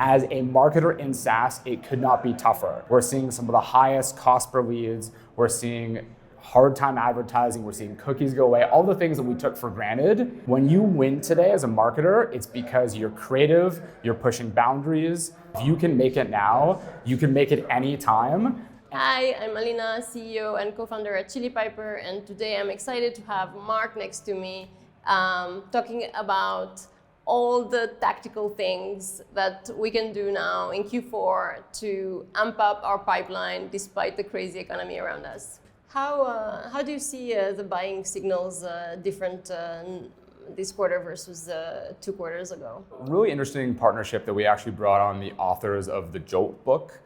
As a marketer in SaaS, it could not be tougher. We're seeing some of the highest cost per leads. We're seeing hard time advertising. We're seeing cookies go away, all the things that we took for granted. When you win today as a marketer, it's because you're creative, you're pushing boundaries. If you can make it now, you can make it anytime. Hi, I'm Alina, CEO and co-founder at Chili Piper, and today I'm excited to have Mark next to me talking about all the tactical things that we can do now in Q4 to amp up our pipeline despite the crazy economy around us. How do you see the buying signals different this quarter versus 2 quarters ago? Really interesting partnership that we actually brought on the authors of the Jolt book.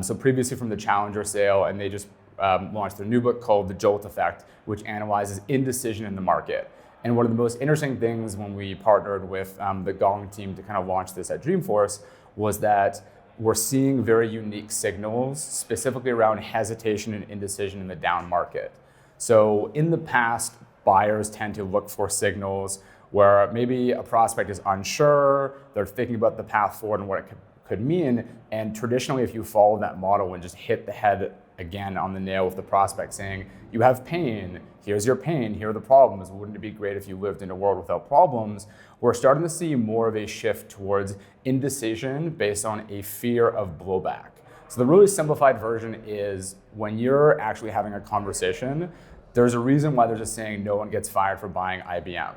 So previously from the Challenger sale, and they just launched their new book called The Jolt Effect, which analyzes indecision in the market. And one of the most interesting things when we partnered with the Gong team to kind of launch this at Dreamforce was that we're seeing very unique signals, specifically around hesitation and indecision in the down market. So in the past, buyers tend to look for signals where maybe a prospect is unsure, they're thinking about the path forward and what it could mean. And traditionally, if you follow that model and just hit the head again on the nail with the prospect saying, you have pain, here's your pain, here are the problems, wouldn't it be great if you lived in a world without problems? We're starting to see more of a shift towards indecision based on a fear of blowback. So the really simplified version is when you're actually having a conversation, there's a reason why they're just saying no one gets fired for buying IBM.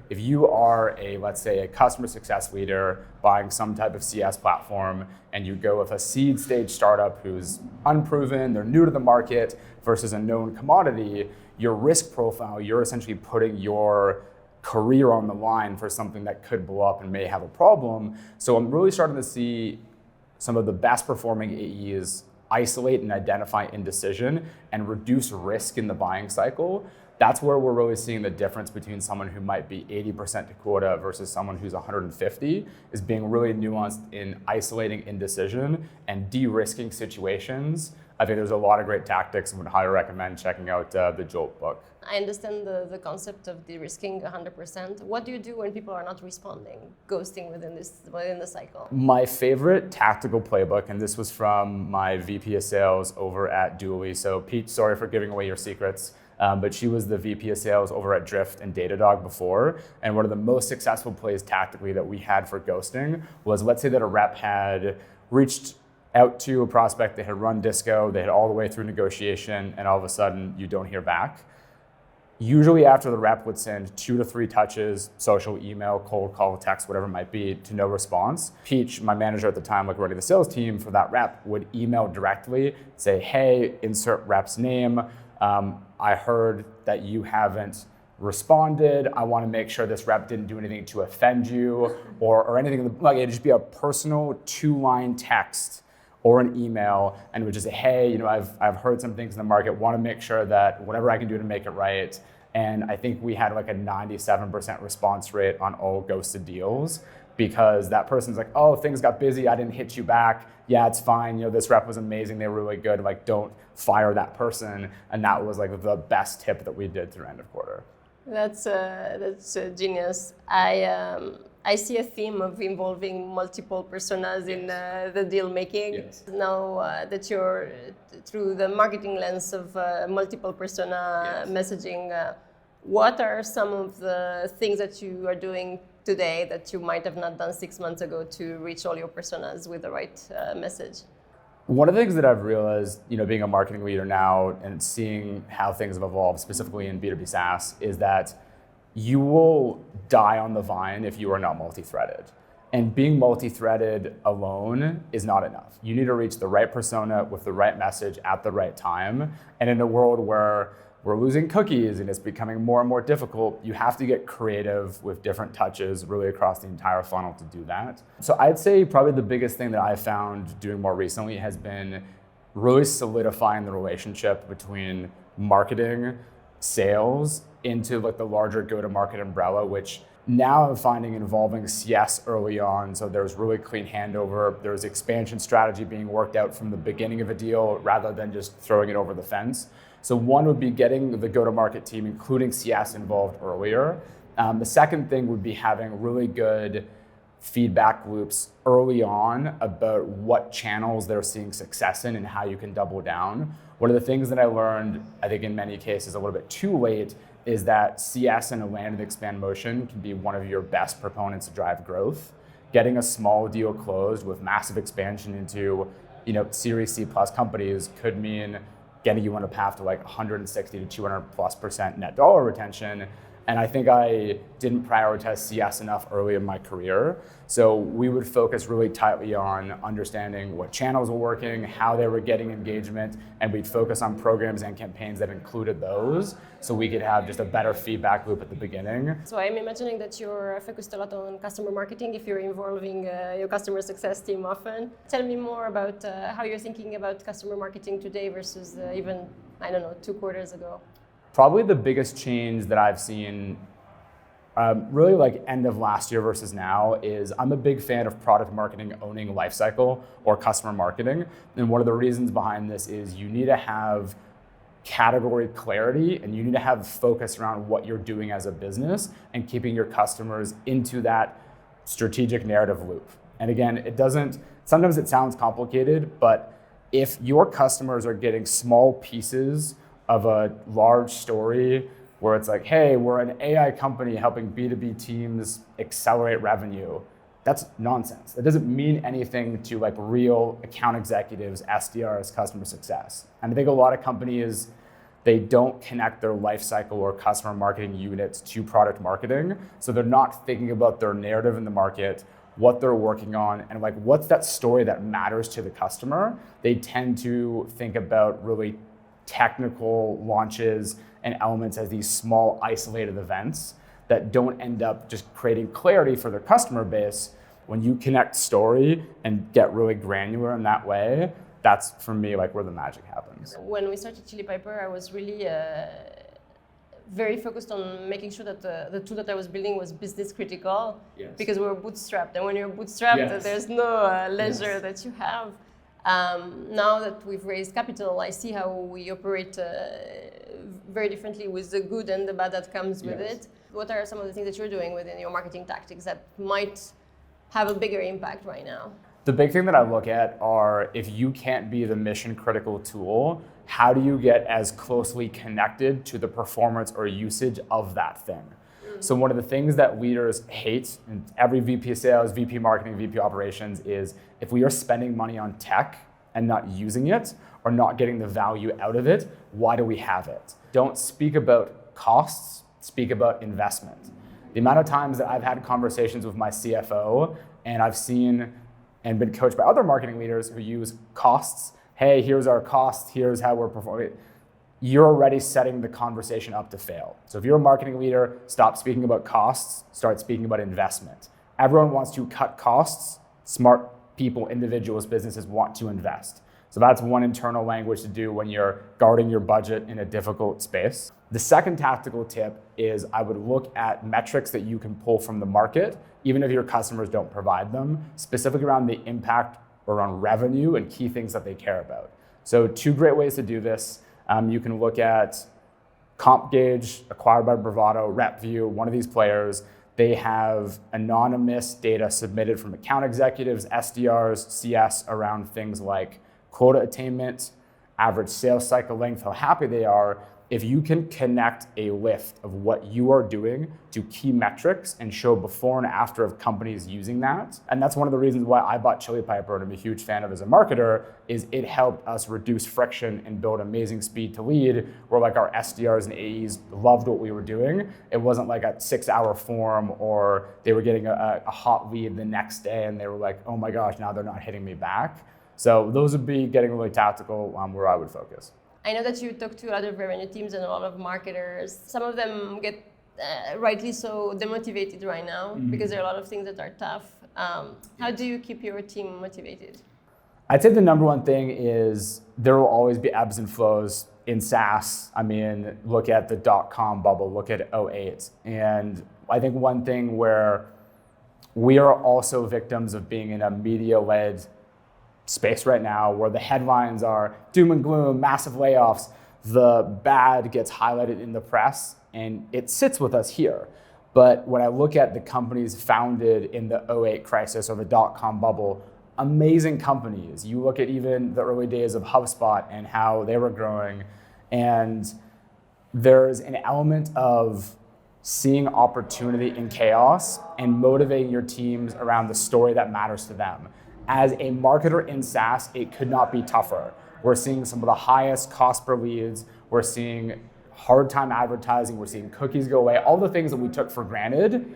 If you are let's say a customer success leader buying some type of CS platform and you go with a seed stage startup who's unproven, they're new to the market versus a known commodity, your risk profile, you're essentially putting your career on the line for something that could blow up and may have a problem. So I'm really starting to see some of the best performing AEs isolate and identify indecision and reduce risk in the buying cycle. That's where we're really seeing the difference between someone who might be 80% to quota versus someone who's 150 is being really nuanced in isolating indecision and de-risking situations. I think there's a lot of great tactics and would highly recommend checking out the Jolt book. I understand the concept of de-risking 100%. What do you do when people are not responding, ghosting within the cycle? My favorite tactical playbook, and this was from my VP of sales over at Dooley. So Pete, sorry for giving away your secrets. But she was the VP of sales over at Drift and Datadog before. And one of the most successful plays tactically that we had for ghosting was, let's say that a rep had reached out to a prospect, they had run disco, they had all the way through negotiation, and all of a sudden you don't hear back. Usually after the rep would send 2 to 3 touches, social, email, cold call, text, whatever it might be, to no response. Peach, my manager at the time, running the sales team for that rep, would email directly, say, hey, insert rep's name. I heard that you haven't responded. I want to make sure this rep didn't do anything to offend you or anything. Like it'd just be a personal 2-line text or an email, and it would just say, hey, I've heard some things in the market. Want to make sure that whatever I can do to make it right. And I think we had like a 97% response rate on all ghosted deals because that person's like, oh, things got busy. I didn't hit you back. Yeah, it's fine. This rep was amazing. They were really good. Like, don't fire that person. And that was like the best tip that we did through end of quarter. That's genius. I see a theme of involving multiple personas in the deal making. Yes. Now that you're through the marketing lens of multiple persona messaging, what are some of the things that you are doing today that you might have not done 6 months ago to reach all your personas with the right message? One of the things that I've realized, being a marketing leader now and seeing how things have evolved, specifically in B2B SaaS, is that you will die on the vine if you are not multi-threaded. And being multi-threaded alone is not enough. You need to reach the right persona with the right message at the right time. And in a world where we're losing cookies and it's becoming more and more difficult, you have to get creative with different touches really across the entire funnel to do that. So I'd say probably the biggest thing that I found doing more recently has been really solidifying the relationship between marketing, sales, into like the larger go-to-market umbrella, which now I'm finding involving CS early on. So there's really clean handover. There's expansion strategy being worked out from the beginning of a deal rather than just throwing it over the fence. So one would be getting the go-to-market team, including CS, involved earlier. The second thing would be having really good feedback loops early on about what channels they're seeing success in and how you can double down. One of the things that I learned, I think in many cases a little bit too late, is that CS and a land and expand motion can be one of your best proponents to drive growth. Getting a small deal closed with massive expansion into, Series C plus companies could mean getting you on a path to like 160 to 200+% net dollar retention. And I think I didn't prioritize CS enough early in my career. So we would focus really tightly on understanding what channels were working, how they were getting engagement, and we'd focus on programs and campaigns that included those so we could have just a better feedback loop at the beginning. So I'm imagining that you're focused a lot on customer marketing if you're involving your customer success team often. Tell me more about how you're thinking about customer marketing today versus even, 2 quarters ago. Probably the biggest change that I've seen really like end of last year versus now is I'm a big fan of product marketing owning lifecycle or customer marketing. And one of the reasons behind this is you need to have category clarity and you need to have focus around what you're doing as a business and keeping your customers into that strategic narrative loop. And again, sometimes it sounds complicated, but if your customers are getting small pieces of a large story where it's like, hey, we're an AI company helping B2B teams accelerate revenue, that's nonsense. That doesn't mean anything to like real account executives, SDRs, customer success. And I think a lot of companies, they don't connect their life cycle or customer marketing units to product marketing. So they're not thinking about their narrative in the market, what they're working on, and like what's that story that matters to the customer. They tend to think about really technical launches and elements as these small isolated events that don't end up just creating clarity for their customer base. When you connect story and get really granular in that way, that's for me like where the magic happens. When we started Chili Piper, I was really very focused on making sure that the tool that I was building was business critical. Yes. Because we were bootstrapped, and when you're bootstrapped, Yes. there's no leisure Yes. that you have. Now that we've raised capital, I see how we operate very differently with the good and the bad that comes with Yes. it. What are some of the things that you're doing within your marketing tactics that might have a bigger impact right now? The big thing that I look at are if you can't be the mission critical tool, how do you get as closely connected to the performance or usage of that thing? So one of the things that leaders hate, and every VP sales, VP marketing, VP operations, is if we are spending money on tech and not using it or not getting the value out of it, why do we have it? Don't speak about costs, speak about investment. The amount of times that I've had conversations with my CFO and I've seen and been coached by other marketing leaders who use costs. Hey, here's our costs, here's how we're performing. You're already setting the conversation up to fail. So if you're a marketing leader, stop speaking about costs, start speaking about investment. Everyone wants to cut costs. Smart people, individuals, businesses want to invest. So that's one internal language to do when you're guarding your budget in a difficult space. The second tactical tip is I would look at metrics that you can pull from the market, even if your customers don't provide them, specifically around the impact around revenue and key things that they care about. So 2 great ways to do this. You can look at CompGauge, acquired by Bravado, RepView, one of these players. They have anonymous data submitted from account executives, SDRs, CS around things like quota attainment, average sales cycle length, how happy they are. If you can connect a lift of what you are doing to key metrics and show before and after of companies using that, and that's one of the reasons why I bought Chili Piper and I'm a huge fan of as a marketer, is it helped us reduce friction and build amazing speed to lead, where like our SDRs and AEs loved what we were doing. It wasn't like a 6-hour form or they were getting a hot lead the next day and they were like, oh my gosh, now they're not hitting me back. So those would be getting really tactical where I would focus. I know that you talk to a lot of revenue teams and a lot of marketers. Some of them get rightly so demotivated right now because there are a lot of things that are tough. How do you keep your team motivated? I'd say the number one thing is there will always be ebbs and flows in SaaS. I mean, look at the .com bubble, look at '08. And I think one thing where we are also victims of being in a media-led space right now where the headlines are doom and gloom, massive layoffs, the bad gets highlighted in the press and it sits with us here. But when I look at the companies founded in the '08 crisis or the dot-com bubble, amazing companies. You look at even the early days of HubSpot and how they were growing, and there's an element of seeing opportunity in chaos and motivating your teams around the story that matters to them. As a marketer in SaaS, it could not be tougher. We're seeing some of the highest cost per leads. We're seeing hard time advertising. We're seeing cookies go away. All the things that we took for granted.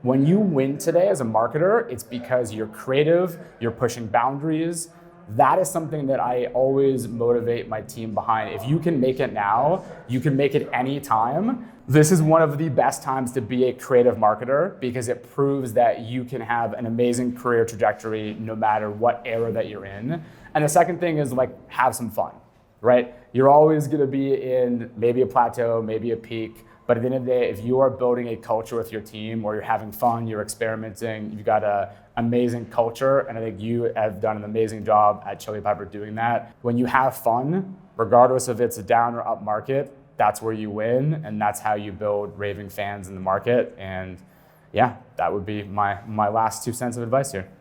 When you win today as a marketer, it's because you're creative, you're pushing boundaries. That is something that I always motivate my team behind. If you can make it now, you can make it any time. This is one of the best times to be a creative marketer because it proves that you can have an amazing career trajectory no matter what era that you're in. And the second thing is like have some fun, right? You're always gonna be in maybe a plateau, maybe a peak, but at the end of the day, if you are building a culture with your team or you're having fun, you're experimenting, you've got an amazing culture, and I think you have done an amazing job at Chili Piper doing that. When you have fun, regardless if it's a down or up market, that's where you win, and that's how you build raving fans in the market. And yeah, that would be my last 2 cents of advice here.